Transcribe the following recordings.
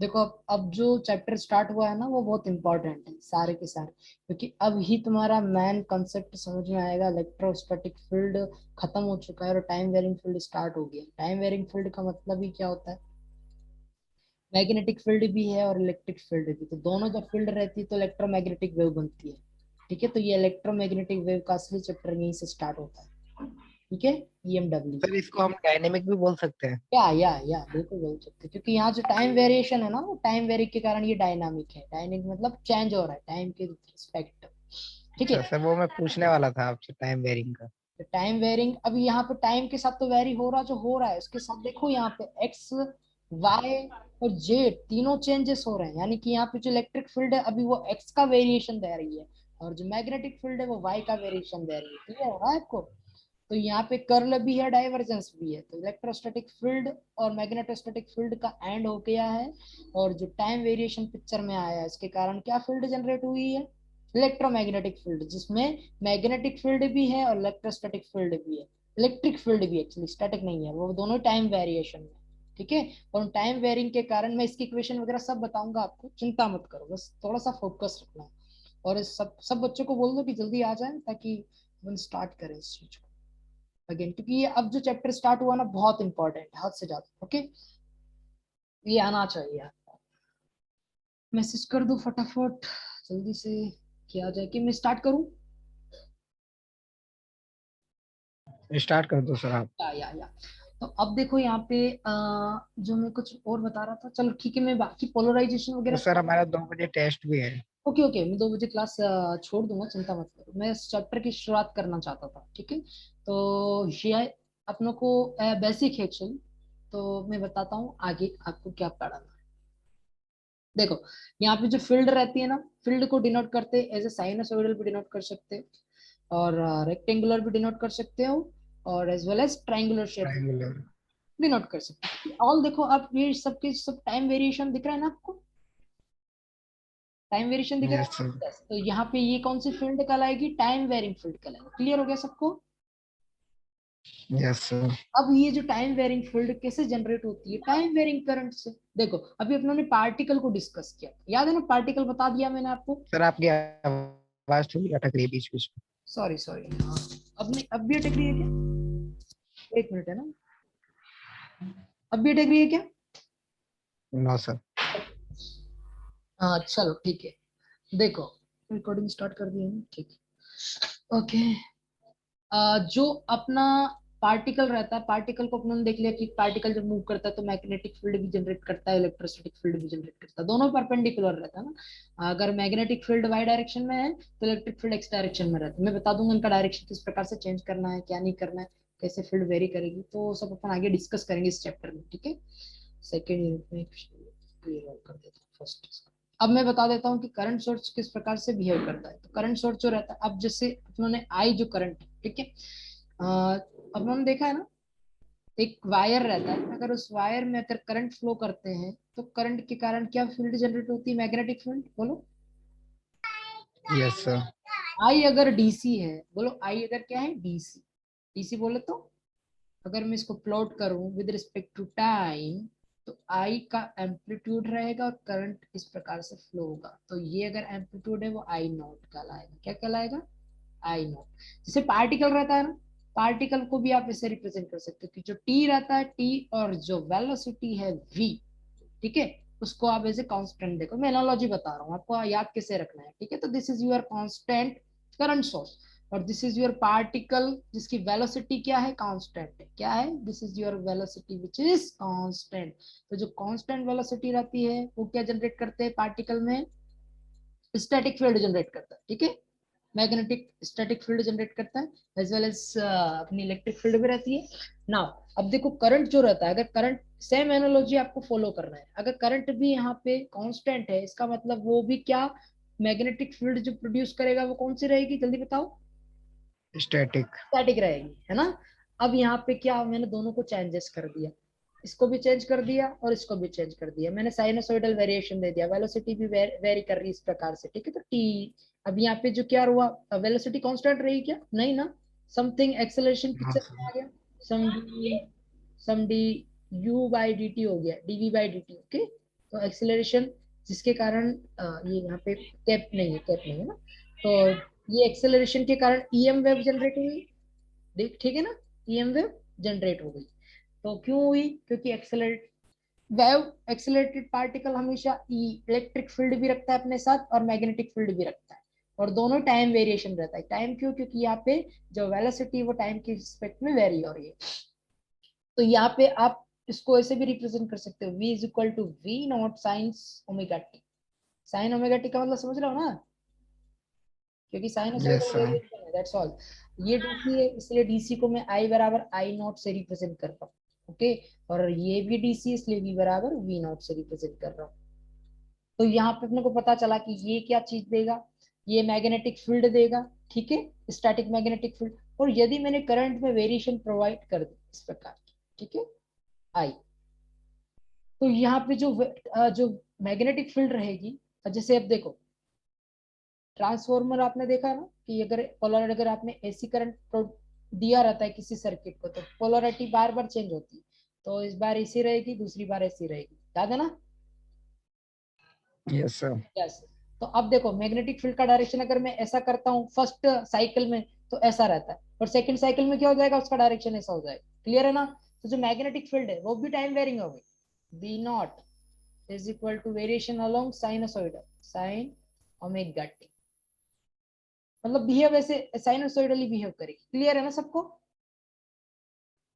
देखो अब जो चैप्टर स्टार्ट हुआ है ना वो बहुत इंपॉर्टेंट है सारे के सारे, क्योंकि अब ही तुम्हारा मेन कॉन्सेप्ट समझ में आएगा। इलेक्ट्रोस्टैटिक फील्ड खत्म हो चुका है और टाइम वेरिंग फील्ड स्टार्ट हो गया। टाइम वेरिंग फील्ड का मतलब ही क्या होता है, मैग्नेटिक फील्ड भी है और इलेक्ट्रिक फील्ड भी, तो दोनों जब फील्ड रहती है तो इलेक्ट्रोमैग्नेटिक वेव बनती है। ठीक है, तो ये इलेक्ट्रोमैग्नेटिक वेव का असली चैप्टर यहीं से स्टार्ट होता है। ठीक है, ईएमडब्ल्यू। सर इसको हम डायनेमिक भी बोल सकते हैं। या बिल्कुल बोल सकते हैं, क्योंकि यहाँ जो टाइम वेरिएशन है ना वो टाइम वेरी के कारण ये डायनामिक है। डायनेमिक मतलब चेंज हो रहा है टाइम के रिस्पेक्ट। ठीक अच्छा है, सर, वो मैं पूछने वाला था आपसे टाइम वेरिंग का। तो टाइम वेरिंग अभी यहाँ पे टाइम के साथ तो वेरी हो रहा, जो हो रहा है उसके साथ देखो यहाँ पे एक्स वाई और जेड तीनों चेंजेस हो रहे हैं। यानी कि यहाँ पे जो इलेक्ट्रिक फील्ड है अभी वो एक्स का वेरिएशन दे रही है, और जो मैग्नेटिक फील्ड है वो वाई का वेरिएशन दे रही है। ठीक है हो रहा है आपको। तो यहाँ पे कर्ल भी है, डाइवर्जेंस भी है। तो इलेक्ट्रोस्टैटिक फील्ड और मैग्नेटोस्टैटिक फील्ड का एंड हो गया है, और जो टाइम वेरिएशन पिक्चर में आया है इसके कारण क्या फील्ड जनरेट हुई है, इलेक्ट्रोमैग्नेटिक फील्ड, जिसमें मैग्नेटिक फील्ड भी है और इलेक्ट्रोस्टैटिक फील्ड भी है। इलेक्ट्रिक फील्ड भी, एक्चुअली स्टैटिक नहीं है, वो दोनों टाइम वेरिएशन में। ठीक है, और टाइम वेरिंग के कारण मैं इसकी इक्वेशन वगैरह सब बताऊंगा आपको, चिंता मत करो, बस थोड़ा सा फोकस रखना है। और इस सब बच्चों को बोल दो कि जल्दी आ जाए ताकि अपन स्टार्ट करें इस चीज को अगेन, क्योंकि ये अब जो चैप्टर स्टार्ट हुआ ना बहुत इंपॉर्टेंट है, हद से ज्यादा। ओके, ये आना चाहिए आपको। मैसेज कर दो फटाफट जल्दी से, किया जाए कि मैं स्टार्ट करूं। स्टार्ट कर दो सर आप। या तो अब देखो यहाँ पे जो मैं कुछ और बता रहा था, चलो ठीक है मैं बाकी पोलराइजेशन तो वगैरह। सर हमारा 2 बजे टेस्ट भी है। ओके ओके, मैं 2 बजे क्लास छोड़ दूंगा, चिंता मत करो। मैं इस चैप्टर की शुरुआत करना चाहता था। ठीक है, तो ये अपनों को बेसिक है एक्चुअली। तो मैं बताता हूँ आगे आपको क्या पढ़ाना है। देखो यहाँ पे जो फील्ड रहती है ना, फील्ड को डिनोट करते एज ए साइनसोइडल भी डिनोट कर सकते हैं, और रेक्टेंगुलर भी डिनोट कर सकते हो, और as well as triangular shape triangular. Denote कर सकते हो। ऑल देखो आप ये सबके सब टाइम वेरिएशन दिख रहा है ना आपको, टाइम वेरिएशन दिख रहा यस सर। है। Yes, तो यहाँ पे ये कौन सी फील्ड कहलाएगी, टाइम वेरिंग फील्ड कहलाएगी। क्लियर हो गया सबको। Yes sir. अब ये जो टाइम वेरिंग फील्ड कैसे जनरेट होती है, टाइम वेरिंग करंट से। देखो अभी अपनों ने पार्टिकल को डिस्कस किया, याद है ना, पार्टिकल बता दिया मैंने आपको। सर आपकी आवाज थोड़ी अटक रही है बीच बीच में। सॉरी सॉरी, अब नहीं, अब भी अटक रही है क्या, एक मिनट है ना, अब भी अटक रही है क्या। No sir. हाँ चलो ठीक है, देखो रिकॉर्डिंग स्टार्ट कर दी है ना, ठीक है ओके। जो अपना पार्टिकल रहता है, पार्टिकल को अपने देख लिया कि पार्टिकल जब मूव करता है तो मैग्नेटिक फील्ड भी जनरेट करता है, इलेक्ट्रोस्टैटिक फील्ड भी जनरेट करता है, दोनों परपेंडिकुलर रहता है ना। अगर मैग्नेटिक फील्ड वाई डायरेक्शन में है तो इलेक्ट्रिक फील्ड एक्स डायरेक्शन में रहता है। मैं बता दूंगा इनका डायरेक्शन किस प्रकार से चेंज करना है, क्या नहीं करना है, कैसे फील्ड वेरी करेगी, तो सब अपन आगे डिस्कस करेंगे इस चैप्टर में। ठीक है, सेकेंड यूनिट में क्लियर कर देता हूँ फर्स्ट। अब मैं बता देता हूँ कि करंट सोर्स किस प्रकार से बिहेव करता है। तो करंट सोर्स जो रहता है, अब जैसे उन्होंने आई जो करंट है, ठीक है, अब उन्होंने देखा है ना, एक वायर रहता है, अगर उस वायर में अगर करंट फ्लो करते हैं तो करंट के कारण क्या फील्ड जनरेट होती है, मैग्नेटिक फील्ड, बोलो। Yes sir. आई अगर डीसी है, बोलो आई अगर क्या है, डीसी। डीसी बोले तो अगर मैं इसको प्लॉट करूं विद रिस्पेक्ट टू टाइम, तो आई का एम्पलीट्यूड रहेगा और करंट इस प्रकार से फ्लो होगा। तो ये अगर एम्पलीट्यूड है वो आई नॉट कहलाएगा। क्या कहलाएगा, आई नॉट। जैसे पार्टिकल रहता है ना, पार्टिकल को भी आप इसे रिप्रेजेंट कर सकते हो कि जो टी रहता है, टी, और जो वेलोसिटी है वी, ठीक है, उसको आप एज ए कांस्टेंट देखो। मैं एनालॉजी बता रहा हूँ आपको, याद कैसे रखना है। ठीक है, तो this is your constant current source, और दिस इज योर पार्टिकल जिसकी वेलोसिटी क्या है, कांस्टेंट है। क्या है, this is your velocity which is constant. तो जो कांस्टेंट वेलोसिटी रहती है वो क्या जनरेट करते हैं पार्टिकल में, स्टैटिक फील्ड जनरेट करता है। ठीक है, मैग्नेटिक स्टैटिक फील्ड जनरेट करता है, एज वेल एज अपनी इलेक्ट्रिक फील्ड भी रहती है। नाउ अब देखो करंट जो रहता है, अगर करंट, सेम एनालॉजी आपको फॉलो करना है, अगर करंट भी यहाँ पे कांस्टेंट है इसका मतलब वो भी क्या, मैग्नेटिक फील्ड जो प्रोड्यूस करेगा वो कौन सी रहेगी, जल्दी बताओ। स्टैटिक। स्टैटिक रहेगी, है ना। अब यहाँ पे क्या, मैंने दोनों को चेंजेस कर दिया, इसको भी चेंज कर दिया और इसको भी चेंज कर दिया। मैंने साइनसोइडल वेरिएशन दे दिया, वेलोसिटी भी वेरी कर रही है इस प्रकार से। ठीक है, तो टी, अब यहाँ पे जो क्या हुआ, वेलोसिटी कांस्टेंट रही क्या, नहीं ना, समथिंग एक्सेलरेशन नो पिक्चर में सर। आ गया, sum d, sum d u by d t हो गया, d v by d t. Okay, तो एक्सेलरेशन जिसके कारण ये यहाँ पे कैप नहीं है ना, तो ये एक्सेलरेशन के कारण ईएम वेव जनरेट हुई, देख ठीक है ना, ईएम वेव जनरेट हो गई। तो क्यों हुई, क्योंकि वेव एक्सेलरेटेड पार्टिकल हमेशा इलेक्ट्रिक फील्ड भी रखता है अपने साथ और मैग्नेटिक फील्ड भी रखता है, और दोनों टाइम वेरिएशन रहता है। टाइम क्यों, क्योंकि यहाँ पे जो वेलोसिटी वो टाइम के रिस्पेक्ट में वेरी हो रही है। तो यहाँ पे आप इसको ऐसे भी रिप्रेजेंट कर सकते हो, v is equal to V naught sine omega T. Sine omega T का मतलब समझ रहे हो ना, क्योंकि yes साइनोसॉइडल sir. वेरिएशन है, दैट्स ऑल। ये डीसी है, इसलिए डीसी को मैं आई बराबर आई नॉट से रिप्रेजेंट कर रहा हूँ, ओके। और ये भी डीसी, इसलिए वी बराबर वी नॉट से रिप्रेजेंट कर रहा हूँ। तो यहाँ पे अपने को पता चला कि ये क्या चीज देगा, ये मैग्नेटिक फील्ड देगा, ठीक है, स्टैटिक मैग्नेटिक फील्ड। और यदि मैंने करंट में वेरिएशन प्रोवाइड कर दी इस प्रकार की, ठीक है, आई, तो यहाँ पे जो मैग्नेटिक फील्ड रहेगी, जैसे अब देखो ट्रांसफॉर्मर आपने देखा ना कि अगर आपने एसी करंट दिया रहता है किसी सर्किट को, तो पोलरिटी बार बार चेंज होती है, तो इस बार एसी रहेगी, दूसरी बार एसी रहेगी, याद है ना। Yes sir. यस। तो अब देखो मैग्नेटिक फील्ड का डायरेक्शन अगर मैं ऐसा करता हूँ फर्स्ट साइकिल में, तो ऐसा रहता है, और सेकंड साइकिल में क्या हो जाएगा, उसका डायरेक्शन ऐसा हो जाएगा, क्लियर है ना। तो जो मैग्नेटिक फील्ड है वो भी टाइम वेरिंग होगी, B naught is equal to variation along sinusoidal sine omega T, मतलब बिहेव ऐसे साइनसोइडली बिहेव करेगी, क्लियर है ना सबको।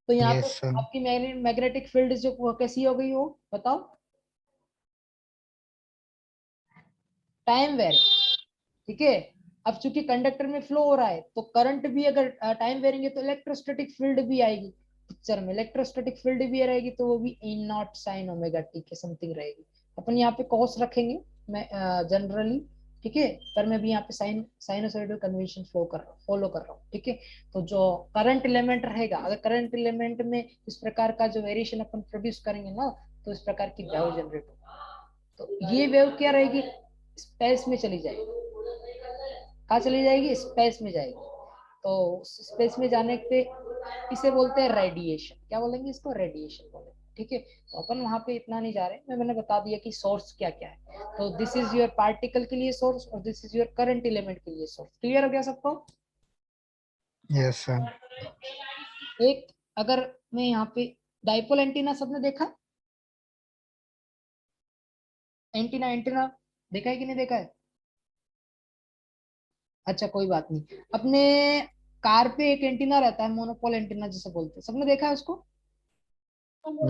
तो यहाँ पे Yes sir. आपकी मैग्नेटिक फील्ड जो वो कैसी हो गई, हो बताओ, टाइम वेरिंग, ठीक है। अब चूंकि कंडक्टर में फ्लो हो रहा है, तो करंट भी अगर टाइम वेरिंग है, तो इलेक्ट्रोस्टैटिक फील्ड भी आएगी पिक्चर में, इलेक्ट्रोस्टैटिक फील्ड भी रहेगी, तो वो भी in not sign omega T के समथिंग रहेगी। अपन यहाँ पे कॉस रखेंगे मैं जनरली, ठीक है, पर मैं भी यहाँ पे साइनोसॉइडल कन्वेंशन फॉलो कर रहा हूँ, ठीक है। तो जो करंट एलिमेंट रहेगा, अगर करंट एलिमेंट में इस प्रकार का जो वेरिएशन अपन प्रोड्यूस करेंगे ना, तो इस प्रकार की वेव जनरेट होगी। तो ये वेव क्या रहेगी, स्पेस में चली जाएगी, कहाँ चली जाएगी, स्पेस में जाएगी। तो स्पेस में जाने पे इसे बोलते हैं रेडिएशन, क्या बोलेंगे इसको, रेडिएशन बोलेंगे, ठीक है। तो अपन वहां पे इतना नहीं जा रहे, मैंने बता दिया कि सोर्स क्या क्या है। तो दिस इज योर पार्टिकल के लिए सोर्स, और this is your current element के लिए सोर्स, क्लियर हो गया सबको। Yes sir. एक अगर मैं यहाँ पे डाइपोल एंटीना सबने देखा, एंटीना एंटीना देखा है कि नहीं देखा है, अच्छा कोई बात नहीं। अपने कार पे एक एंटीना रहता है, मोनोपोल एंटीना जिसे बोलते हैं, सबने देखा है उसको,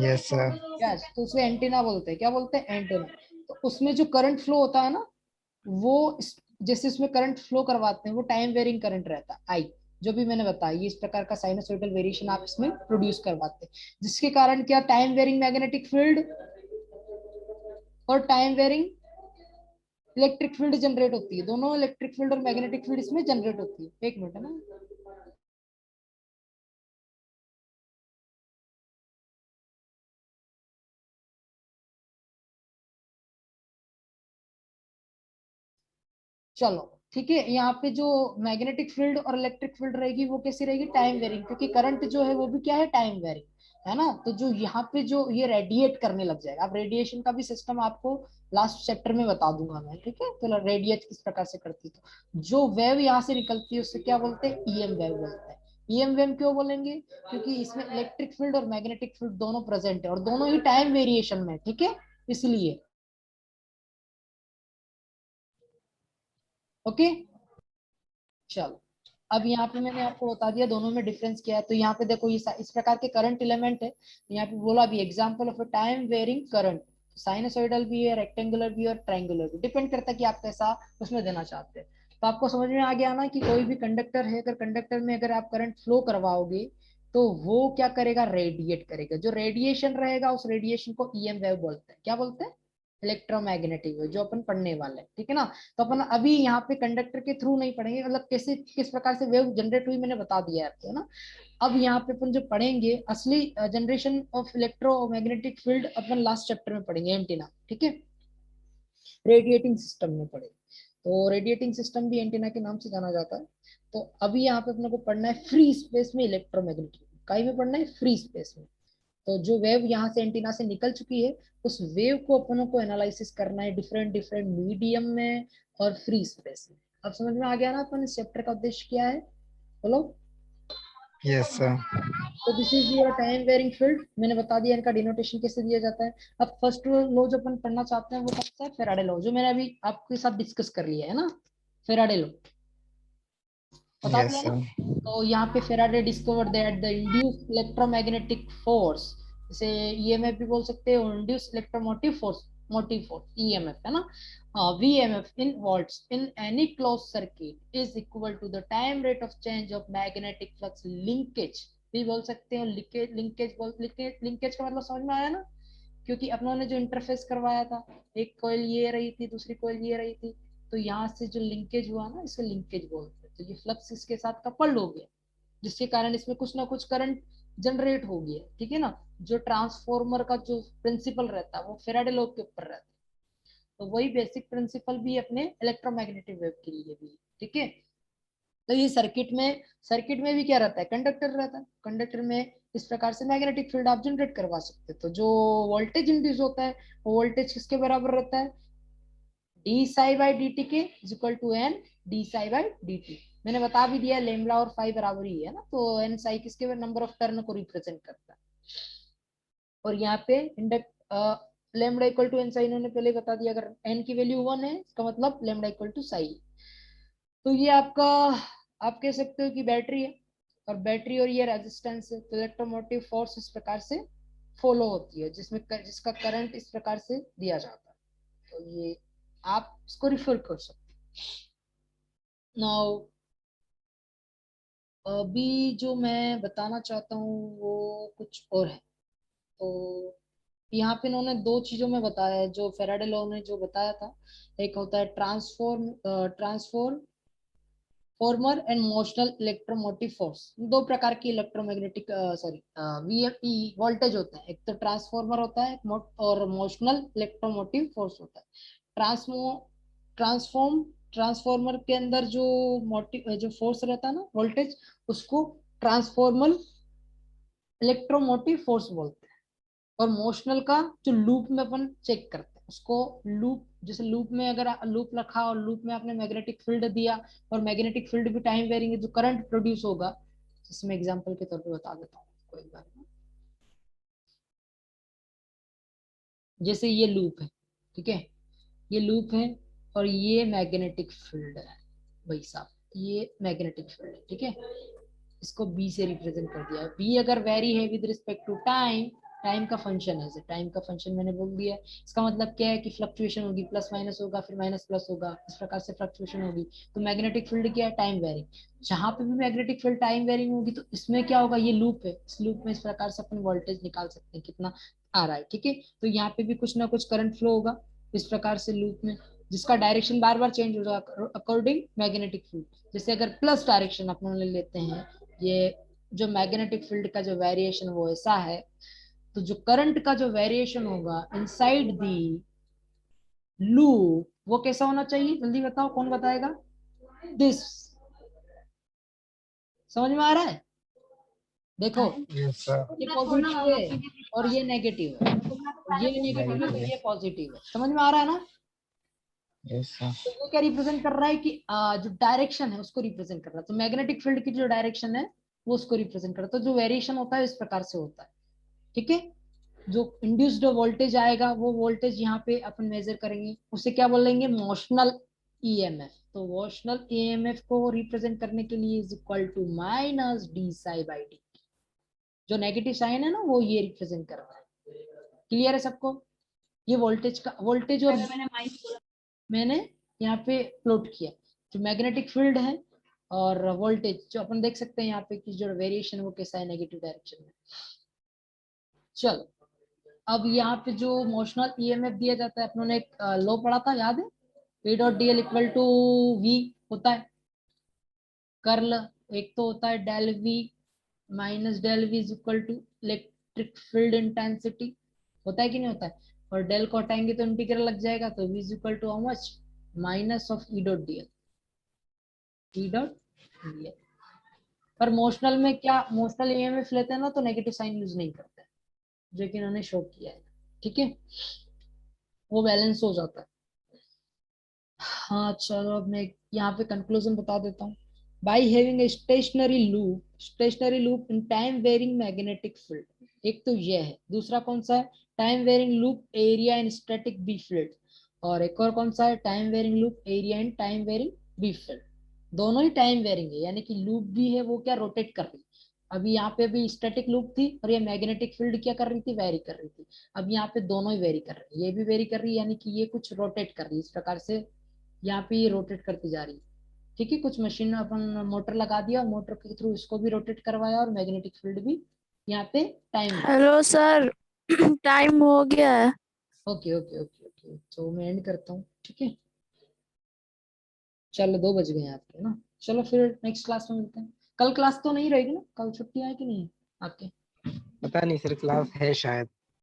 Yes sir. यस। तो उसे एंटीना बोलते हैं, क्या बोलते हैं, एंटीना। तो उसमें जो करंट फ्लो होता है ना, वो जैसे उसमें करंट फ्लो करवाते हैं, वो टाइम वेरिंग करंट रहता है, आई, जो भी मैंने बताया, ये इस प्रकार का साइनसोइडल वेरिएशन आप इसमें प्रोड्यूस करवाते हैं, जिसके कारण क्या, टाइम वेरिंग मैग्नेटिक फील्ड और time varying electric field generate होती है, दोनों इलेक्ट्रिक फील्ड और मैग्नेटिक फील्ड इसमें जनरेट होती है। एक मिनट है ना, चलो ठीक है। यहाँ पे जो मैग्नेटिक फील्ड और इलेक्ट्रिक फील्ड रहेगी वो कैसी रहेगी, टाइम वेरिंग, क्योंकि करंट जो है वो भी क्या है, टाइम वेरिंग है ना। तो जो यहाँ पे जो ये रेडिएट करने लग जाएगा, अब रेडिएशन का भी सिस्टम आपको लास्ट चैप्टर में बता दूंगा मैं, ठीक है। तो रेडिएट किस प्रकार से करती है, तो जो वेव यहाँ से निकलती है उससे क्या बोलते हैं, ईएम वेव बोलते हैं। ईएम वेव क्यों बोलेंगे, क्योंकि इसमें इलेक्ट्रिक फील्ड और मैग्नेटिक फील्ड दोनों प्रेजेंट है, और दोनों ही टाइम वेरिएशन में, ठीक है, इसलिए, ओके। चलो, अब यहाँ पे मैंने आपको बता दिया दोनों में डिफरेंस क्या है। तो यहाँ पे देखो ये इस प्रकार के करंट एलिमेंट है, तो यहाँ पे बोला भी example of a time varying current, sinusoidal भी है, रेक्टेंगुलर भी है, और ट्रायंगुलर भी, डिपेंड करता है कि आप कैसा उसमें देना चाहते हैं। तो आपको समझ में आ गया ना कि कोई भी कंडक्टर है, अगर कंडक्टर में अगर आप करंट फ्लो करवाओगे, तो वो क्या करेगा, रेडिएट करेगा, जो रेडिएशन रहेगा उस रेडिएशन को ईएम वेव बोलते हैं, क्या बोलते हैं, इलेक्ट्रोमैग्नेटिक वेव, जो अपन पढ़ने वाले हैं, ठीक है ना। तो अपन अभी यहाँ पे कंडक्टर के थ्रू नहीं पढ़ेंगे, मतलब कैसे किस प्रकार से वेव जनरेट हुई मैंने बता दिया है आपको, है ना। अब यहाँ पे अपन जो पढ़ेंगे असली generation of electromagnetic field, upon last chapter में पढ़ेंगे, एंटीना, ठीक है, रेडिएटिंग सिस्टम में पढ़ेंगे। तो रेडिएटिंग सिस्टम भी एंटीना के नाम से जाना जाता है। तो अभी यहाँ पे अपने को पढ़ना है फ्री स्पेस में इलेक्ट्रोमैग्नेटिक, कहीं में पढ़ना है, फ्री स्पेस में। तो जो वेव यहाँ से एंटीना से निकल चुकी है, उस वेव को अपनों को एनालिसिस करना है डिफरेंट डिफरेंट मीडियम में और फ्री स्पेस में। अब समझ में आ गया ना अपन इस चैप्टर का उद्देश्य क्या है? बोलो। Yes, sir. तो this is your time varying field, मैंने बता दिया इनका डिनोटेशन कैसे दिया जाता है। अब फर्स्ट लॉ जो अपन पढ़ना चाहते हैं वो कौन सा है? फेराडे लॉ, जो मैंने अभी आपके साथ डिस्कस कर लिया है ना, फेराडे लॉ बता Yes, दिया ना। sir. तो यहाँ पे Faraday discovered that the induced electromagnetic force, जैसे ईएमएफ भी बोल सकते हैं, induced electromotive force, motive force EMF है ना, VMF in volts in any closed circuit is equal to the time rate of change of magnetic flux linkage भी बोल सकते हैं। लिंकेज लिंकेज का मतलब समझ में आया ना, क्योंकि अपनों ने जो इंटरफेस करवाया था, एक कॉइल ये रही थी, दूसरी कॉइल ये रही थी, तो यहाँ से जो लिंकेज हुआ ना, इसे लिंकेज बोलते हैं। तो ये फ्लक्स इसके साथ कपल्ड हो गया, जिसके कारण इसमें कुछ ना कुछ करंट जनरेट हो गया, ठीक है ना। जो ट्रांसफॉर्मर का जो प्रिंसिपल रहता है वो फेराडे लॉ के ऊपर रहता है। तो वही बेसिक प्रिंसिपल भी अपने इलेक्ट्रोमैग्नेटिक वेव के लिए भी, ठीक है। तो ये सर्किट में भी क्या रहता है? कंडक्टर रहता है। कंडक्टर में इस प्रकार से मैग्नेटिक फील्ड आप जनरेट करवा सकते हो। तो जो वोल्टेज इंड्यूस होता है, वो वोल्टेज किसके बराबर रहता है? D psi by d t के is equal to n d psi by d t. मैंने बता भी दिया लेमडा और फाई बराबर ही है ना, तो एन साई किसके नंबर ऑफ टर्न को रिप्रेजेंट करता है। और यहाँ पे induct lambda equal to N psi इन्होंने पहले बता दिया, अगर एन की वैल्यू 1 है इसका मतलब लेमडा इक्वल टू साई। तो ये आपका, आप कह सकते हो कि बैटरी है, और बैटरी और ये रेजिस्टेंस है। तो इलेक्ट्रोमोटिव फोर्स इस प्रकार से फॉलो होती है, जिसका करंट इस प्रकार से दिया जाता है। तो ये आप इसको रिफर कर सकते हो। नाउ अभी जो मैं बताना चाहता हूँ वो कुछ और है। तो यहाँ पे इन्होंने दो चीजों में बताया है जो फेराडे लॉ ने जो बताया था। एक होता है transform farmer and motional electromotive force. दो प्रकार की इलेक्ट्रोमैग्नेटिक सॉरी वीएमई वोल्टेज होते हैं, एक तो ट्रांसफॉर्मर होता है और मोशनल इलेक्ट्रोमोटिव फोर्स होता है। ट्रांसमो ट्रांसफॉर्म ट्रांसफॉर्मर के अंदर जो मोटिव जो फोर्स रहता है ना, वोल्टेज, उसको ट्रांसफॉर्मल इलेक्ट्रोमोटिव फोर्स बोलते हैं। और मोशनल का जो लूप में अपन चेक करते हैं उसको, लूप जैसे लूप में अगर लूप रखा और लूप में आपने मैग्नेटिक फील्ड दिया, और मैग्नेटिक फील्ड भी टाइम वेरिंग जो करंट प्रोड्यूस होगा, जिसमें एग्जांपल के तौर पे बता देता हूँ कोई बात नहीं। जैसे ये लूप है, ठीक है, ये लूप है और ये मैग्नेटिक फील्ड है भाई साहब, ये मैग्नेटिक फील्ड है, ठीक है। इसको बी से रिप्रेजेंट कर दिया। बी अगर वेरी है with respect to time, time का फंक्शन है, टाइम का फंक्शन मैंने बोल दिया। इसका मतलब क्या है कि फ्लक्चुएशन होगी, प्लस माइनस होगा, फिर माइनस प्लस होगा, इस प्रकार से फ्लक्चुएशन होगी। तो मैग्नेटिक फील्ड क्या है? Time varying. जहां पे भी मैग्नेटिक फील्ड टाइम वेरिंग होगी तो इसमें क्या होगा? ये लूप है, इस लूप में इस प्रकार से अपन वोल्टेज निकाल सकते हैं कितना आ रहा है, ठीक है। तो यहाँ पे भी कुछ ना कुछ करंट फ्लो होगा इस प्रकार से लूप में, जिसका डायरेक्शन बार बार चेंज होगा अकॉर्डिंग मैग्नेटिक फील्ड। जैसे अगर प्लस डायरेक्शन अपन ले लेते हैं, ये जो मैग्नेटिक फील्ड का जो वेरिएशन वो ऐसा है, तो जो करंट का जो वेरिएशन होगा इनसाइड दी लूप वो कैसा होना चाहिए? जल्दी बताओ, कौन बताएगा? दिस। समझ में आ रहा है? देखो, Yes, sir. ये पॉजिटिव है और ये नेगेटिव है, ये नेगेटिव है तो Negative. ये पॉजिटिव है। समझ में आ रहा है ना? Yes, sir. तो वो क्या रिप्रेजेंट कर रहा है कि जो डायरेक्शन है उसको रिप्रेजेंट कर रहा है। तो मैग्नेटिक फील्ड की जो डायरेक्शन है वो उसको रिप्रेजेंट कर रहा है। तो जो वेरिएशन होता है इस प्रकार से होता है, ठीक है। जो इंड्यूस्ड वोल्टेज आएगा वो वोल्टेज यहाँ पे अपन मेजर करेंगे, उसे क्या बोलेंगे? Motional EMF. तो मोशनल ईएमएफ को रिप्रेजेंट करने के लिए is equal to minus D psi by D. जो नेगेटिव साइन है ना वो ये रिप्रेजेंट कर रहा है। क्लियर है सबको? ये वोल्टेज का वोल्टेज और मैंने यहाँ पे प्लॉट किया जो मैग्नेटिक फील्ड है और वोल्टेज जो अपन देख सकते हैं यहाँ पे कि जो वेरिएशन है वो कैसा है नेगेटिव डायरेक्शन में। चलो, अब यहाँ पे जो मोशनल ईएमएफ दिया जाता है, अपनों ने एक लॉ पढ़ा था, याद है? E dot D L equal to V होता है कर्ल। एक तो होता है del V minus del V is equal to electric field intensity, होता है कि नहीं होता है? और डेल को हटाएंगे तो इंटीग्रल लग जाएगा, तो V is equal to how much? Minus of E dot D L. E dot D L. पर मोशनल में क्या, मोशनल ईएमएफ लेते हैं ना तो नेगेटिव साइन यूज नहीं करते, जो कि इन्होंने शो किया है, ठीक है, वो बैलेंस हो जाता है। हाँ चलो, अब मैं यहाँ पे कंक्लूजन बता देता हूँ। By having a stationary loop in time varying magnetic field, एक तो ये है, दूसरा कौन सा है, time varying loop area in static B field, और एक और कौन सा है, time varying loop area in time varying B field. दोनों ही टाइम वेरिंग है, यानी कि लूप भी है वो क्या रोटेट कर रही है। अभी यहाँ पे भी स्टैटिक लूप थी और ये मैग्नेटिक फील्ड क्या कर रही थी, वेरी कर रही थी। अब यहाँ पे दोनों ही वेरी कर रही है, ये भी वेरी कर रही है, यानी कि ये कुछ रोटेट कर रही है, इस प्रकार से यहाँ पे ये रोटेट करती जा रही है। ठीक है, कुछ मशीन अपन मोटर लगा दिया, मोटर के थ्रू इसको भी रोटेट करवाया, और मैग्नेटिक फील्ड भी यहाँ पे टाइम है। हेलो सर, टाइम हो गया है। ओके ओके ओके ओके, तो मैं एंड करता हूँ, ठीक है। चलो 2 बज गए आपके ना। चलो फिर नेक्स्ट क्लास में मिलते हैं। कल क्लास तो नहीं रहेगी ना, कल छुट्टी है कि नहीं है आपके? पता नहीं सर, क्लास है शायद।